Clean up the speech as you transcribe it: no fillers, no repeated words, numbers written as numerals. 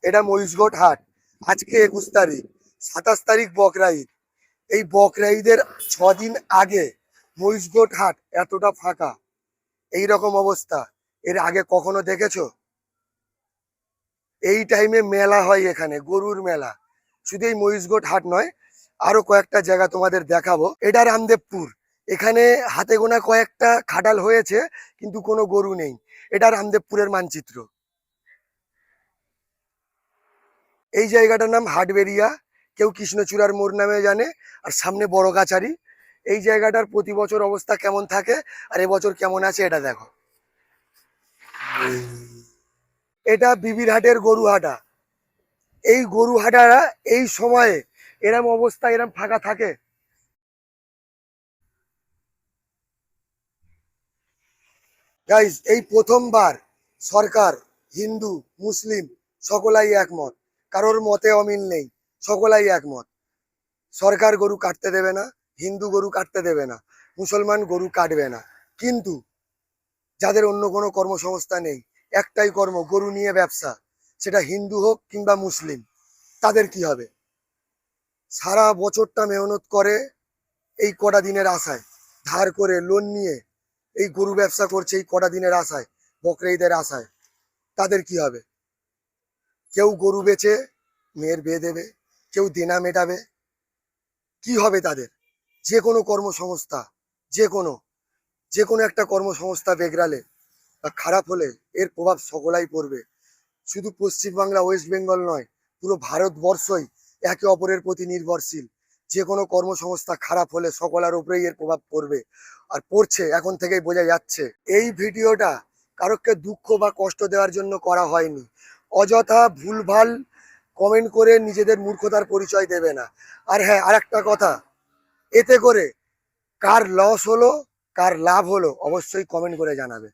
এটা মহিষগড় হাট। আজকে 21 তারিখ, 27 তারিখ বকরা ঈদ। এই বকরা ঈদের 6 দিন আগে মহিষগড় হাট এতটা ফাঁকা, এই রকম অবস্থা এর আগে কখনো দেখেছো? এই টাইমে মেলা হয় এখানে, গরুর মেলা। শুধু এই মহিষগড় হাট নয়, আরো কয়েকটা জায়গা তোমাদের দেখাবো। এটা রামদেবপুর। এখানে হাতে গোনা কয়েকটা খাটাল হয়েছে, কিন্তু কোনো গরু নেই। এটা রামদেবপুরের মানচিত্র। এই জায়গাটার নাম হাটবেরিয়া, কেউ কৃষ্ণচূড়ার মোড় নামে জানে, আর সামনে বড় গাছারি। এই জায়গাটার প্রতি বছর অবস্থা কেমন থাকে আর এবছর কেমন আছে এটা দেখো। এটা বিবির হাটের গরু হাটা। এই গরু হাটারা এই সময়ে এরম অবস্থা, এরম ফাঁকা থাকে? গাইজ, এই প্রথমবার সরকার, হিন্দু মুসলিম সকলাই একমত, কারোর মতে অমিল নেই, সকলাই একমত। সরকার গরু কাটতে দেবে না, হিন্দু গরু কাটতে দেবে না, মুসলমান গরু কাটবে না। কিন্তু যাদের অন্য কোনো কর্মসংস্থান নেই, একটাই কর্ম গরু নিয়ে ব্যবসা, সেটা হিন্দু হোক কিংবা মুসলিম, তাদের কি হবে? সারা বছরটা মেহনত করে এই কটা দিনের আশায়, ধার করে লোন নিয়ে এই গরু ব্যবসা করছে এই কটা দিনের আশায়, বকরা ঈদের আশায়। তাদের কি হবে? কেউ গরু বেচে মেয়ের বিয়ে দেবে, কেউ দেনা মেটাবে। কি হবে তাদের? যে কোনো কর্মসংস্থা, যে কোনো যে কোনো একটা কর্মসংস্থা বেগরালে বা খারাপ হলে এর প্রভাব সকলাই পড়বে। শুধু পশ্চিমবাংলা ওয়েস্ট বেঙ্গল নয়, পুরো ভারতবর্ষই একে অপরের প্রতি নির্ভরশীল। যে কোনো কর্মসংস্থা খারাপ হলে সকলের উপরেই এর প্রভাব পড়বে, আর পড়ছে, এখন থেকেই বোঝা যাচ্ছে। এই ভিডিওটা কারোকে দুঃখ বা কষ্ট দেওয়ার জন্য করা হয়নি। অযথা ভুলভাল কমেন্ট করে নিজেদের মূর্খতার পরিচয় দেবে না। আর হ্যাঁ, আর একটা কথা, এতে করে কার লস হলো কার লাভ হলো অবশ্যই কমেন্ট করে জানাবে।